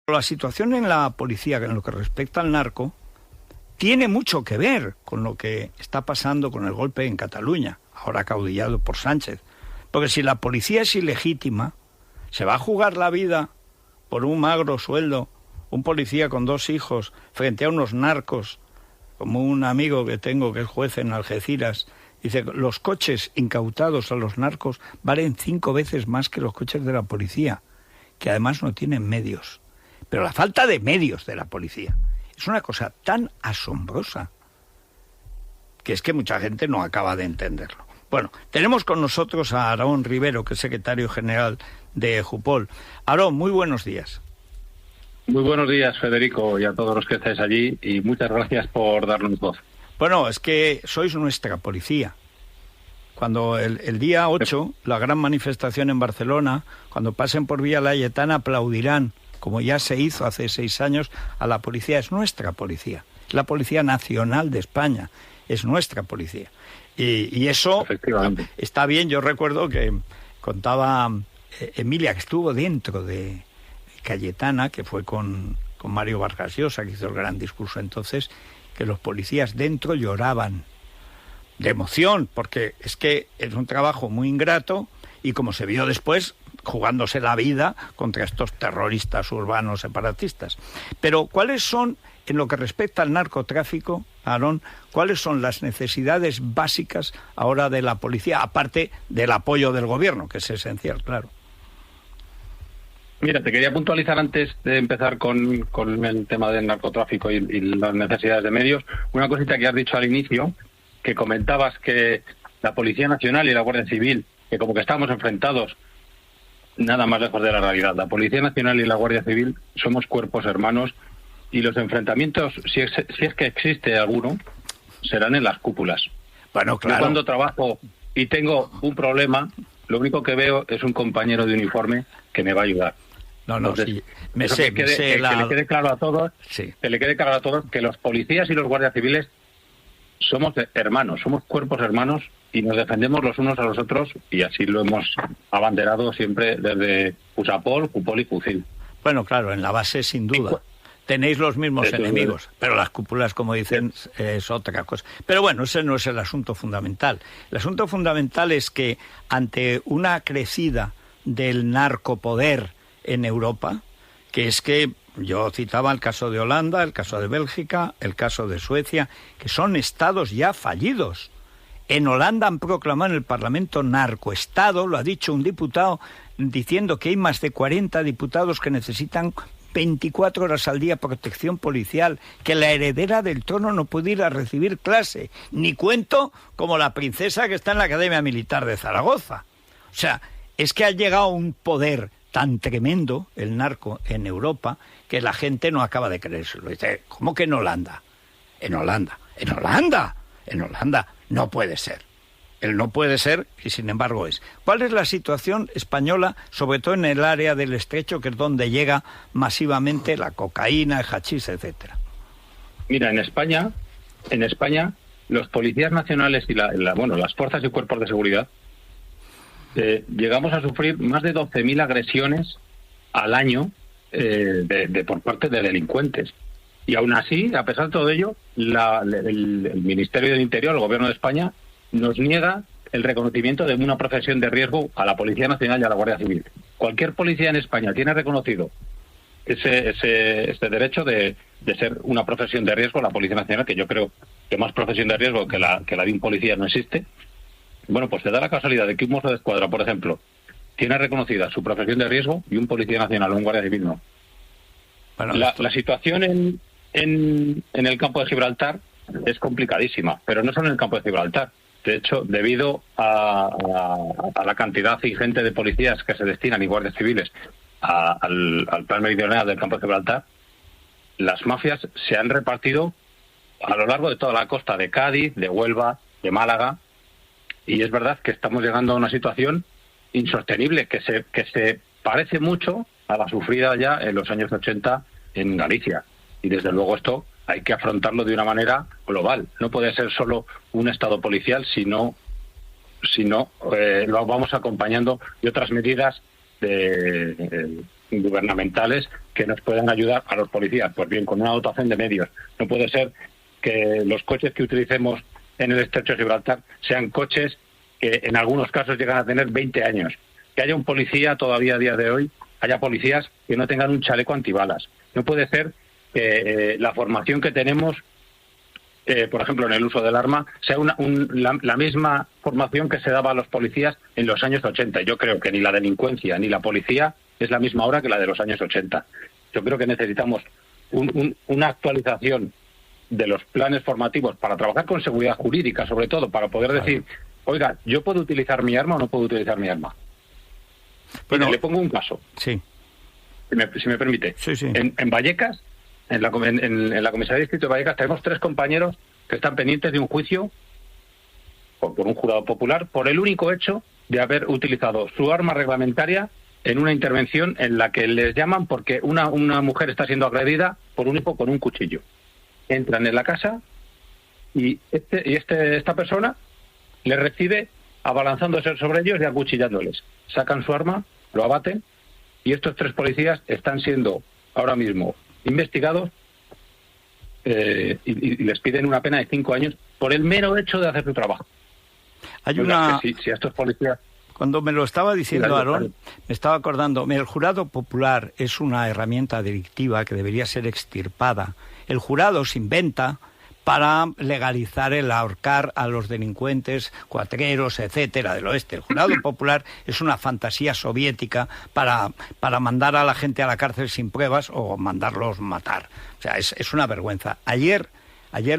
La situación en la policía, en lo que respecta al narco, tiene mucho que ver con lo que está pasando con el golpe en Cataluña, ahora acaudillado por Sánchez. Porque si la policía es ilegítima, se va a jugar la vida por un magro sueldo, un policía con 2 hijos, frente a unos narcos, como un amigo que tengo que es juez en Algeciras, dice, los coches incautados a los narcos valen 5 veces más que los coches de la policía, que además no tienen medios. Pero la falta de medios de la policía es una cosa tan asombrosa que es que mucha gente no acaba de entenderlo. Bueno, tenemos con nosotros a Aarón Rivero, que es secretario general de Jupol. Aarón, muy buenos días. Muy buenos días, Federico, y a todos los que estáis allí, y muchas gracias por darnos voz. Bueno, es que sois nuestra policía. Cuando el día 8, la gran manifestación en Barcelona, cuando pasen por Vía Laietana, aplaudirán, como ya se hizo hace 6 años, a la policía. Es nuestra policía, es la Policía Nacional de España, es nuestra policía. Y eso está bien. Yo recuerdo que contaba Emilia, que estuvo dentro de Cayetana, que fue con Mario Vargas Llosa, que hizo el gran discurso entonces, que los policías dentro lloraban de emoción, porque es que es un trabajo muy ingrato y, como se vio después, jugándose la vida contra estos terroristas urbanos separatistas. Pero ¿cuáles son, en lo que respecta al narcotráfico, Aarón, cuáles son las necesidades básicas ahora de la policía, aparte del apoyo del gobierno, que es esencial, claro? Mira, te quería puntualizar antes de empezar con el tema del narcotráfico y las necesidades de medios, una cosita que has dicho al inicio, que comentabas que la Policía Nacional y la Guardia Civil, que como que estamos enfrentados, nada más lejos de la realidad. La Policía Nacional y la Guardia Civil somos cuerpos hermanos y los enfrentamientos, si es que existe alguno, serán en las cúpulas. Bueno, claro. Yo cuando trabajo y tengo un problema, lo único que veo es un compañero de uniforme que me va a ayudar. No, Entonces, sí, que le quede claro a todos, sí, que le quede claro a todos que los policías y los guardias civiles somos hermanos, somos cuerpos hermanos y nos defendemos los unos a los otros, y así lo hemos abanderado siempre desde Jusapol, Jupol y Jucil. Bueno, claro, en la base sin duda. Tenéis los mismos enemigos, pero las cúpulas, como dicen, es otra cosa. Pero bueno, ese no es el asunto fundamental. El asunto fundamental es que ante una crecida del narcopoder en Europa, que es que yo citaba el caso de Holanda, el caso de Bélgica, el caso de Suecia, que son estados ya fallidos. En Holanda han proclamado en el Parlamento narcoestado, lo ha dicho un diputado, diciendo que hay más de 40 diputados que necesitan 24 horas al día protección policial, que la heredera del trono no puede ir a recibir clase, ni cuento como la princesa que está en la Academia Militar de Zaragoza. O sea, es que ha llegado un poder tan tremendo, el narco, en Europa, que la gente no acaba de creérselo. Dice, ¿cómo que en Holanda? En Holanda no puede ser. El no puede ser, y sin embargo es. ¿Cuál es la situación española, sobre todo en el área del Estrecho, que es donde llega masivamente la cocaína, el hachís, etcétera? Mira, en España, los policías nacionales y las fuerzas y cuerpos de seguridad llegamos a sufrir más de 12.000 agresiones al año por parte de delincuentes. Y aún así, a pesar de todo ello, el Ministerio del Interior, el Gobierno de España, nos niega el reconocimiento de una profesión de riesgo a la Policía Nacional y a la Guardia Civil. Cualquier policía en España tiene reconocido ese derecho de ser una profesión de riesgo. La Policía Nacional, que yo creo que más profesión de riesgo que la de un policía no existe. Bueno, pues se da la casualidad de que un mozo de escuadra, por ejemplo, tiene reconocida su profesión de riesgo y un policía nacional o un guardia civil no. Bueno, la situación en el campo de Gibraltar es complicadísima, pero no solo en el campo de Gibraltar. De hecho, debido a la cantidad ingente de policías que se destinan y guardias civiles al plan meridional del campo de Gibraltar, las mafias se han repartido a lo largo de toda la costa de Cádiz, de Huelva, de Málaga. Y es verdad que estamos llegando a una situación insostenible que se parece mucho a la sufrida ya en los años 80 en Galicia. Y desde luego esto hay que afrontarlo de una manera global. No puede ser solo un estado policial, sino lo vamos acompañando de otras medidas gubernamentales que nos puedan ayudar a los policías, pues bien, con una dotación de medios. No puede ser que los coches que utilicemos en el Estrecho de Gibraltar sean coches que en algunos casos llegan a tener 20 años. Que haya un policía todavía a día de hoy, haya policías que no tengan un chaleco antibalas. No puede ser que la formación que tenemos, por ejemplo, en el uso del arma, sea la misma formación que se daba a los policías en los años 80. Yo creo que ni la delincuencia ni la policía es la misma ahora que la de los años 80. Yo creo que necesitamos una actualización de los planes formativos para trabajar con seguridad jurídica, sobre todo, para poder decir, oiga, ¿yo puedo utilizar mi arma o no puedo utilizar mi arma? Bueno, le pongo un caso. Sí. Si me permite. Sí, sí. En Vallecas, en la comisaría de distrito de Vallecas, tenemos 3 compañeros que están pendientes de un juicio por un jurado popular por el único hecho de haber utilizado su arma reglamentaria en una intervención en la que les llaman porque una mujer está siendo agredida por un hijo con un cuchillo. Entran en la casa y esta persona les recibe abalanzándose sobre ellos y acuchillándoles. Sacan su arma, lo abaten, y estos 3 policías están siendo ahora mismo investigados y les piden una pena de 5 años por el mero hecho de hacer su trabajo. Hay una... Si a estos policías... Cuando me lo estaba diciendo Aarón, me estaba acordando, el jurado popular es una herramienta delictiva que debería ser extirpada. El jurado se inventa para legalizar el ahorcar a los delincuentes, cuatreros, etcétera, del oeste. El jurado popular es una fantasía soviética para mandar a la gente a la cárcel sin pruebas o mandarlos matar. O sea, es una vergüenza. Ayer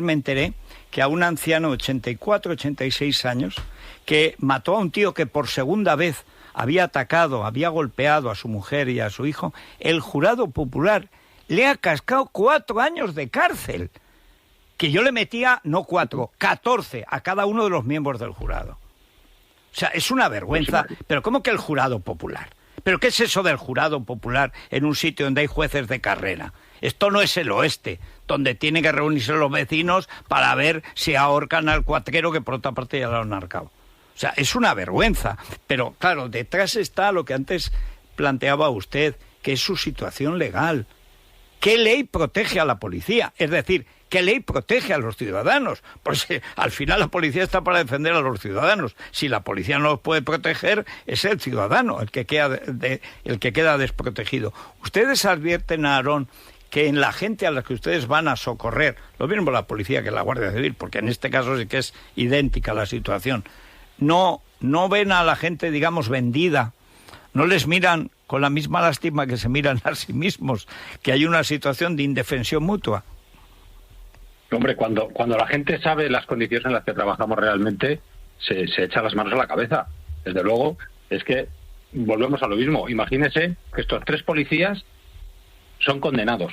me enteré que a un anciano de 84, 86 años, que mató a un tío que por segunda vez había golpeado a su mujer y a su hijo, el jurado popular le ha cascado 4 años de cárcel, que yo le metía, no 4, 14 a cada uno de los miembros del jurado. O sea, es una vergüenza, pero ¿cómo que el jurado popular? ¿Pero qué es eso del jurado popular en un sitio donde hay jueces de carrera? Esto no es el oeste, donde tienen que reunirse los vecinos para ver si ahorcan al cuatrero que por otra parte ya lo han ahorcado. O sea, es una vergüenza. Pero, claro, detrás está lo que antes planteaba usted, que es su situación legal. ¿Qué ley protege a la policía? Es decir, ¿qué ley protege a los ciudadanos? Pues al final la policía está para defender a los ciudadanos. Si la policía no los puede proteger, es el ciudadano el que queda desprotegido. Ustedes advierten, Aarón, que en la gente a la que ustedes van a socorrer, lo mismo la policía que la Guardia Civil, porque en este caso sí que es idéntica la situación, no ven a la gente, digamos, vendida, no les miran con la misma lástima que se miran a sí mismos, que hay una situación de indefensión mutua. Hombre, cuando la gente sabe las condiciones en las que trabajamos realmente, se echa las manos a la cabeza. Desde luego, es que volvemos a lo mismo. Imagínese que estos 3 policías son condenados.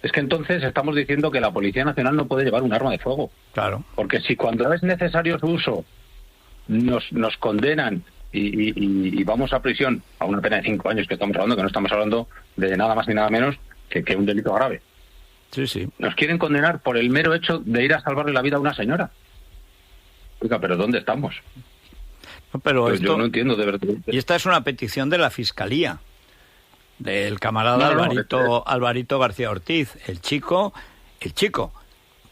Es que entonces estamos diciendo que la Policía Nacional no puede llevar un arma de fuego. Claro. Porque si cuando es necesario su uso nos condenan y vamos a prisión a una pena de 5 años, que estamos hablando, que no estamos hablando de nada más ni nada menos que un delito grave. Sí, sí. Nos quieren condenar por el mero hecho de ir a salvarle la vida a una señora. Oiga, ¿pero dónde estamos? No, pero pues yo no entiendo de verdad. Y esta es una petición de la Fiscalía, del camarada Alvarito García Ortiz, el chico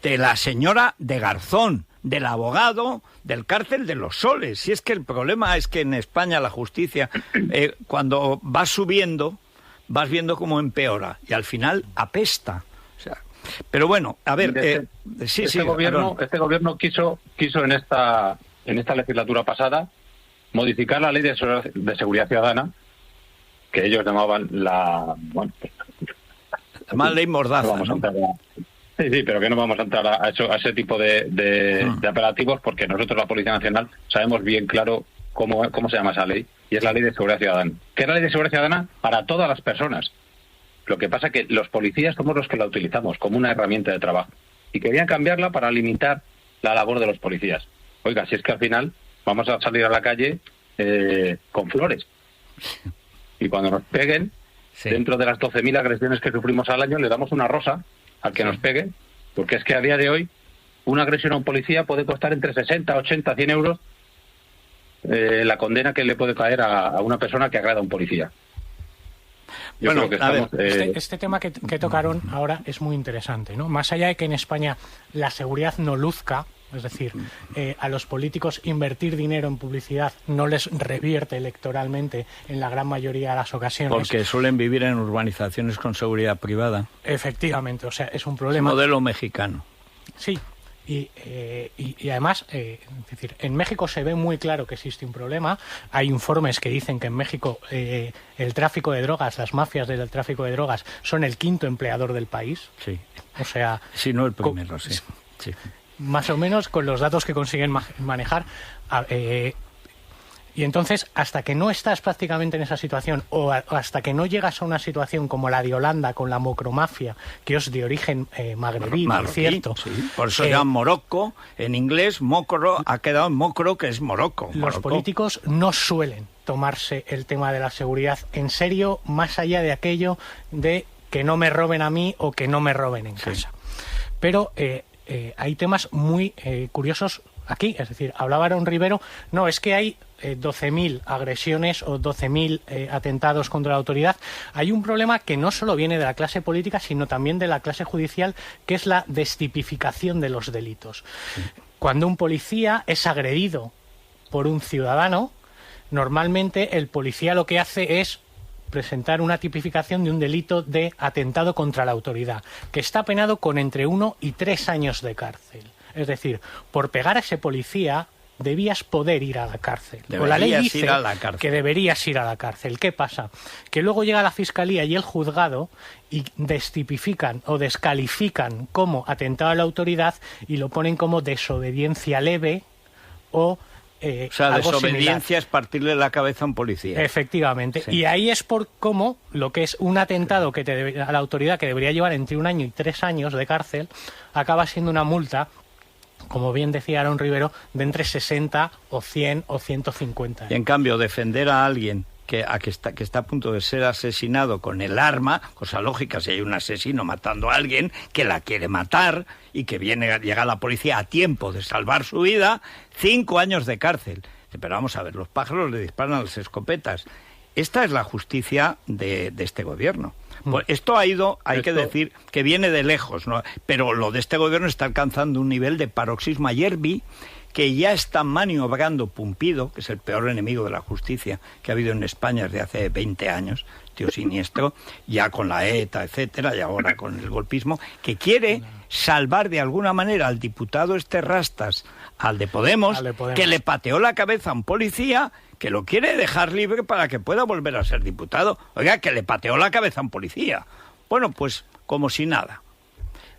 de la señora de Garzón, del abogado del cárcel de Los Soles. Si es que el problema es que en España la justicia, cuando va subiendo, vas viendo cómo empeora y al final apesta. O sea, pero bueno, a ver, este gobierno quiso en esta legislatura pasada modificar la ley de seguridad ciudadana, que ellos llamaban la ley mordaza, ¿no? Sí, pero que no vamos a entrar a ese tipo de apelativos, porque nosotros, la Policía Nacional, sabemos bien claro cómo se llama esa ley, y es la Ley de Seguridad Ciudadana, que es la Ley de Seguridad Ciudadana para todas las personas. Lo que pasa es que los policías somos los que la utilizamos como una herramienta de trabajo, y querían cambiarla para limitar la labor de los policías. Oiga, si es que al final vamos a salir a la calle con flores, y cuando nos peguen, dentro de las 12.000 agresiones que sufrimos al año, le damos una rosa al que nos pegue, porque es que a día de hoy una agresión a un policía puede costar entre 60, 80, 100 euros la condena que le puede caer a una persona que agreda a un policía. Yo creo que estamos, este tema que tocaron ahora es muy interesante, ¿no? Más allá de que en España la seguridad no luzca, es decir, a los políticos invertir dinero en publicidad no les revierte electoralmente en la gran mayoría de las ocasiones. Porque suelen vivir en urbanizaciones con seguridad privada. Efectivamente, o sea, es un problema. Es modelo mexicano. Sí. Y además, es decir, en México se ve muy claro que existe un problema. Hay informes que dicen que en México el tráfico de drogas, las mafias del tráfico de drogas, son el 5º empleador del país. Sí. O sea, si no el primero, sí. Más o menos con los datos que consiguen manejar. Y entonces, hasta que no estás prácticamente en esa situación o hasta que no llegas a una situación como la de Holanda con la mocromafia, que es de origen magrebí, por cierto. Sí. Por eso llaman Morocco, en inglés, mocro, ha quedado en mocro, que es Morocco. Los políticos no suelen tomarse el tema de la seguridad en serio, más allá de aquello de que no me roben a mí o que no me roben en casa. Pero hay temas muy curiosos aquí, es decir, hablaba Aaron Rivero, no, es que hay 12.000 agresiones o 12.000 atentados contra la autoridad. Hay un problema que no solo viene de la clase política, sino también de la clase judicial, que es la destipificación de los delitos. Sí. Cuando un policía es agredido por un ciudadano, normalmente el policía lo que hace es presentar una tipificación de un delito de atentado contra la autoridad, que está penado con entre 1 y 3 años de cárcel. Es decir, por pegar a ese policía debías poder ir a la cárcel. O la ley dice que deberías ir a la cárcel. ¿Qué pasa? Que luego llega la Fiscalía y el juzgado y destipifican o descalifican como atentado a la autoridad y lo ponen como desobediencia leve o sea, desobediencia similar. Es partirle la cabeza a un policía. Efectivamente. Sí. Y ahí es por cómo lo que es un atentado que a la autoridad que debería llevar entre 1 año y 3 años de cárcel acaba siendo una multa, como bien decía Aaron Rivero, de entre 60 o 100 o 150. Y en cambio, defender a alguien que está a punto de ser asesinado con el arma, cosa lógica si hay un asesino matando a alguien que la quiere matar y que llega la policía a tiempo de salvar su vida, 5 años de cárcel. Pero vamos a ver, los pájaros le disparan a las escopetas. Esta es la justicia de este gobierno. Pues esto hay que decir que viene de lejos, ¿no? Pero lo de este gobierno está alcanzando un nivel de paroxismo. Ayer vi que ya está maniobrando Pumpido, que es el peor enemigo de la justicia que ha habido en España desde hace 20 años, tío siniestro, ya con la ETA, etcétera, y ahora con el golpismo, que quiere salvar de alguna manera al diputado Rastas, al de Podemos, que le pateó la cabeza a un policía, que lo quiere dejar libre para que pueda volver a ser diputado. Oiga, que le pateó la cabeza a un policía. Bueno, pues como si nada.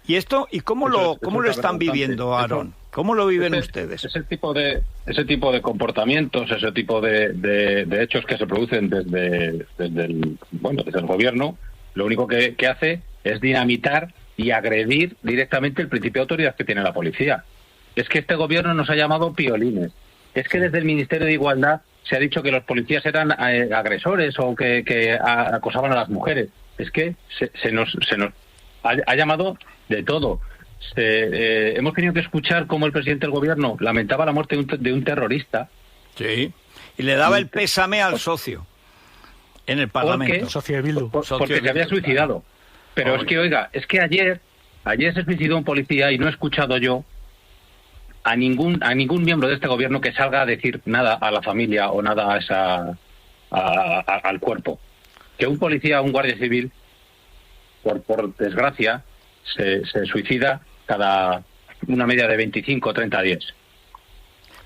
¿Y esto? ¿Y cómo lo están viviendo, Aarón? ¿Cómo lo viven ustedes? Ese tipo de comportamientos, ese tipo de hechos que se producen desde el gobierno, lo único que hace es dinamitar y agredir directamente el principio de autoridad que tiene la policía. Es que este gobierno nos ha llamado piolines. Es que desde el Ministerio de Igualdad se ha dicho que los policías eran agresores o que acosaban a las mujeres. Es que se nos ha llamado de todo. Hemos tenido que escuchar cómo el presidente del gobierno lamentaba la muerte de un terrorista. Sí, y le daba el pésame al socio en el Parlamento. Socio de Bildu. Porque se había suicidado. Pero es que, oiga, es que ayer se suicidó un policía y no he escuchado yo a ningún miembro de este gobierno que salga a decir nada a la familia o nada al cuerpo. Que un policía o un guardia civil, por desgracia, se suicida cada una media de 25 o 30 días.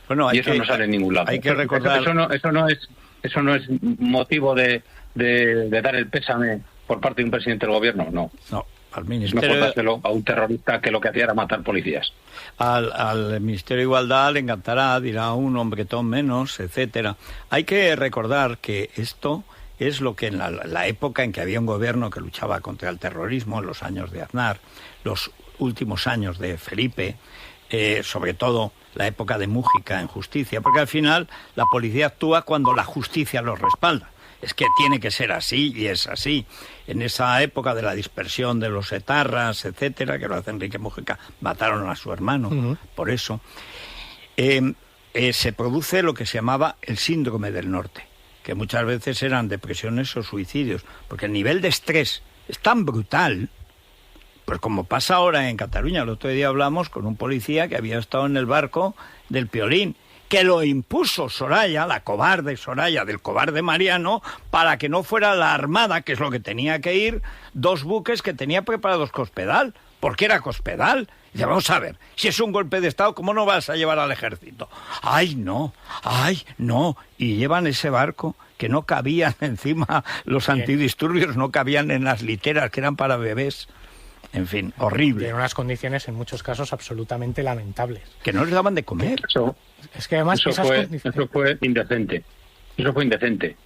Bueno, y eso no sale en ningún lado. Hay que recordar... Eso no es motivo de dar el pésame por parte de un presidente del gobierno, no. No, al Ministerio... No dárselo a un terrorista que lo que hacía era matar policías. Al Ministerio de Igualdad le encantará, dirá un hombretón menos, etcétera. Hay que recordar que esto es lo que en la época en que había un gobierno que luchaba contra el terrorismo, en los años de Aznar, los últimos años de Felipe, sobre todo la época de Mújica en justicia, porque al final la policía actúa cuando la justicia los respalda. Es que tiene que ser así y es así. En esa época de la dispersión de los etarras, etcétera, que lo hace Enrique Mújica, mataron a su hermano, por eso, se produce lo que se llamaba el síndrome del norte. que muchas veces eran depresiones o suicidios, porque el nivel de estrés es tan brutal, pues como pasa ahora en Cataluña. El otro día hablamos con un policía que había estado en el barco del Piolín, que lo impuso Soraya, la cobarde Soraya del cobarde Mariano, para que no fuera la Armada, que es lo que tenía que ir, 2 buques que tenía preparados Cospedal, porque era Cospedal. Y dice, vamos a ver, si es un golpe de Estado, ¿cómo no vas a llevar al ejército? ¡Ay, no! Y llevan ese barco que no cabían encima, los antidisturbios no cabían en las literas que eran para bebés. En fin, horrible. En unas condiciones, en muchos casos, absolutamente lamentables. Que no les daban de comer. Es que además eso fue indecente. Eso fue indecente.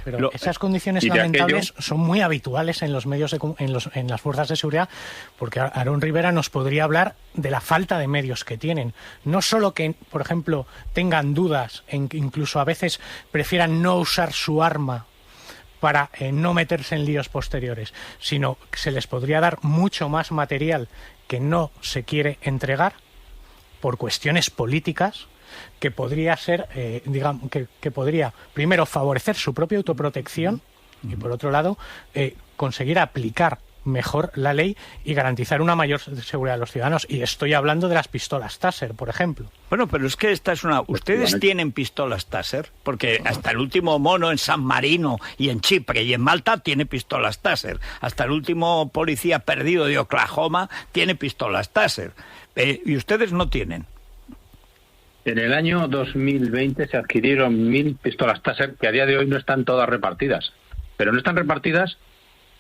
Pero esas condiciones lamentables son muy habituales en los medios, en las fuerzas de seguridad, porque Aarón Rivera nos podría hablar de la falta de medios que tienen. No solo que, por ejemplo, tengan dudas, incluso a veces prefieran no usar su arma para no meterse en líos posteriores, sino que se les podría dar mucho más material que no se quiere entregar por cuestiones políticas, que podría ser, digamos, que podría primero favorecer su propia autoprotección y por otro lado conseguir aplicar mejor la ley y garantizar una mayor seguridad de los ciudadanos. Y estoy hablando de las pistolas Taser, por ejemplo. Bueno, pero es que esta es una... ¿Ustedes tienen pistolas Taser? Porque hasta el último mono en San Marino y en Chipre y en Malta tiene pistolas Taser. Hasta el último policía perdido de Oklahoma tiene pistolas Taser. ¿Y ustedes no tienen? En el año 2020 se adquirieron 1.000 pistolas Taser, que a día de hoy no están todas repartidas. Pero no están repartidas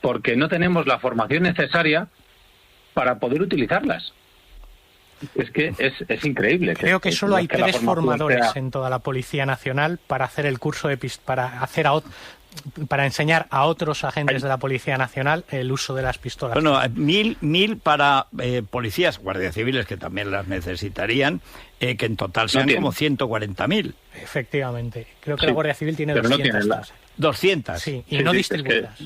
porque no tenemos la formación necesaria para poder utilizarlas. Es que es increíble. Creo que solo hay 3 formadores en toda la Policía Nacional para hacer el curso para enseñar a otros agentes de la Policía Nacional el uso de las pistolas. Bueno, 1.000 para policías, guardias civiles, que también las necesitarían, que en total sean como 140.000. Efectivamente. Creo que la Guardia Civil tiene 200. No 200. Sí, y no distribuidas.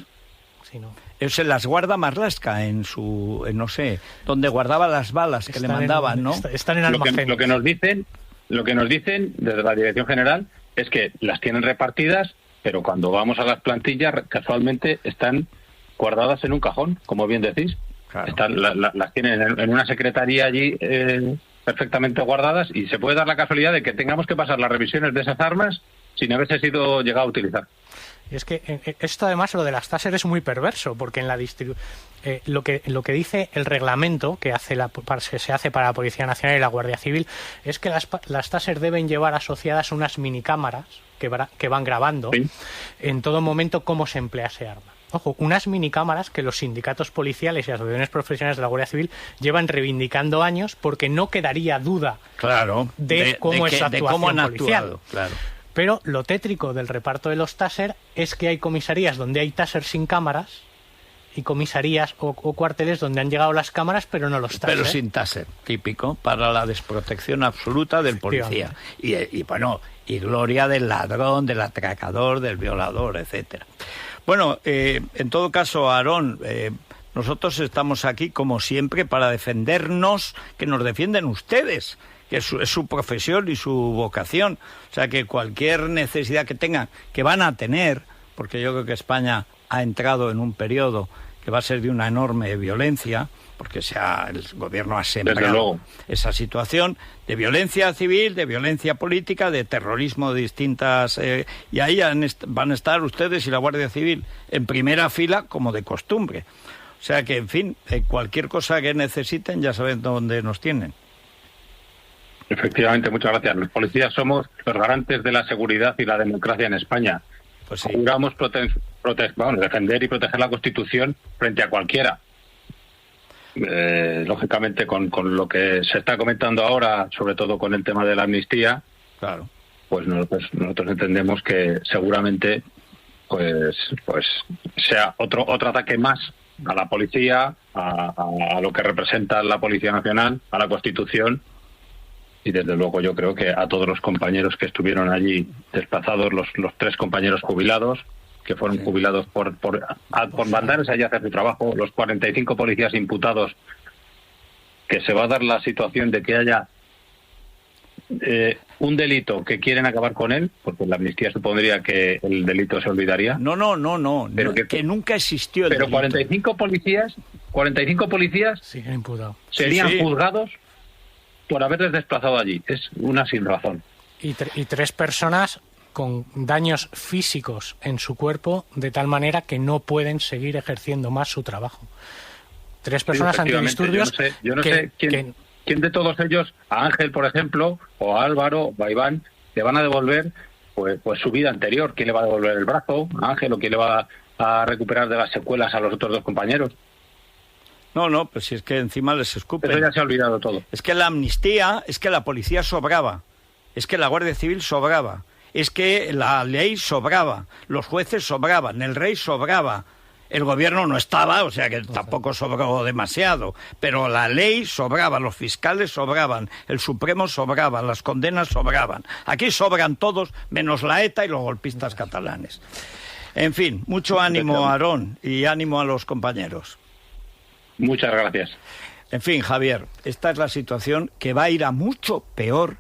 Se las guarda Marlaska en no sé, donde guardaba las balas que le mandaban, ¿no? Están en almacenes. Lo que nos dicen desde la Dirección General es que las tienen repartidas, pero cuando vamos a las plantillas, casualmente están guardadas en un cajón, como bien decís. Claro. Las tienen en una secretaría allí perfectamente guardadas, y se puede dar la casualidad de que tengamos que pasar las revisiones de esas armas sin haberse sido llegado a utilizar. Y es que esto, además, lo de las Taser es muy perverso, porque en lo que dice el reglamento que se hace para la Policía Nacional y la Guardia Civil es que las Taser deben llevar asociadas unas minicámaras que van grabando en todo momento cómo se emplea ese arma. Ojo, unas minicámaras que los sindicatos policiales y asociaciones profesionales de la Guardia Civil llevan reivindicando años, porque no quedaría duda de cómo es su actuación policial. Claro. Pero lo tétrico del reparto de los Taser es que hay comisarías donde hay Taser sin cámaras y comisarías o cuarteles donde han llegado las cámaras pero no los Taser. Pero sin Taser, típico, para la desprotección absoluta del policía. Y gloria del ladrón, del atracador, del violador, etcétera. Bueno, en todo caso, Aarón, nosotros estamos aquí, como siempre, para defendernos, que nos defienden ustedes, que es su profesión y su vocación. O sea, que cualquier necesidad que tengan, que van a tener, porque yo creo que España ha entrado en un periodo que va a ser de una enorme violencia, porque el gobierno ha sembrado esa situación de violencia civil, de violencia política, de terrorismo de distintas... y ahí van a estar ustedes y la Guardia Civil en primera fila, como de costumbre. O sea que, en fin, cualquier cosa que necesiten ya saben dónde nos tienen. Efectivamente, muchas gracias. Los policías somos los garantes de la seguridad y la democracia en España. Pues sí. Juramos defender y proteger la Constitución frente a cualquiera. Lógicamente, con lo que se está comentando ahora, sobre todo con el tema de la amnistía, claro, pues nosotros entendemos que seguramente pues sea otro ataque más a la policía, a lo que representa la Policía Nacional, a la Constitución. Y desde luego yo creo que a todos los compañeros que estuvieron allí desplazados, los 3 compañeros jubilados, que fueron jubilados por mandarse allí a hacer su trabajo, los 45 policías imputados, que se va a dar la situación de que haya un delito que quieren acabar con él, porque la amnistía supondría que el delito se olvidaría. No, Pero que nunca existió el Pero delito. 45 policías Siguen imputados. serían Sí. juzgados por haberles desplazado allí. Es una sin razón. Y 3 personas con daños físicos en su cuerpo de tal manera que no pueden seguir ejerciendo más su trabajo. 3 personas Efectivamente, antidisturbios. Yo no sé quién de todos ellos, a Ángel, por ejemplo, o a Álvaro, o a Iván, le van a devolver pues su vida anterior. ¿Quién le va a devolver el brazo? ¿A Ángel? ¿O quién le va a recuperar de las secuelas a los otros 2 compañeros? No, pues si es que encima les escupen. Eso ya se ha olvidado todo. Es que la amnistía, es que la policía sobraba, es que la Guardia Civil sobraba, es que la ley sobraba, los jueces sobraban, el rey sobraba, el gobierno no estaba, o sea que tampoco sobró demasiado, pero la ley sobraba, los fiscales sobraban, el Supremo sobraba, las condenas sobraban. Aquí sobran todos, menos la ETA y los golpistas catalanes. En fin, mucho ánimo, Aarón, y ánimo a los compañeros. Muchas gracias. En fin, Javier, esta es la situación que va a ir a mucho peor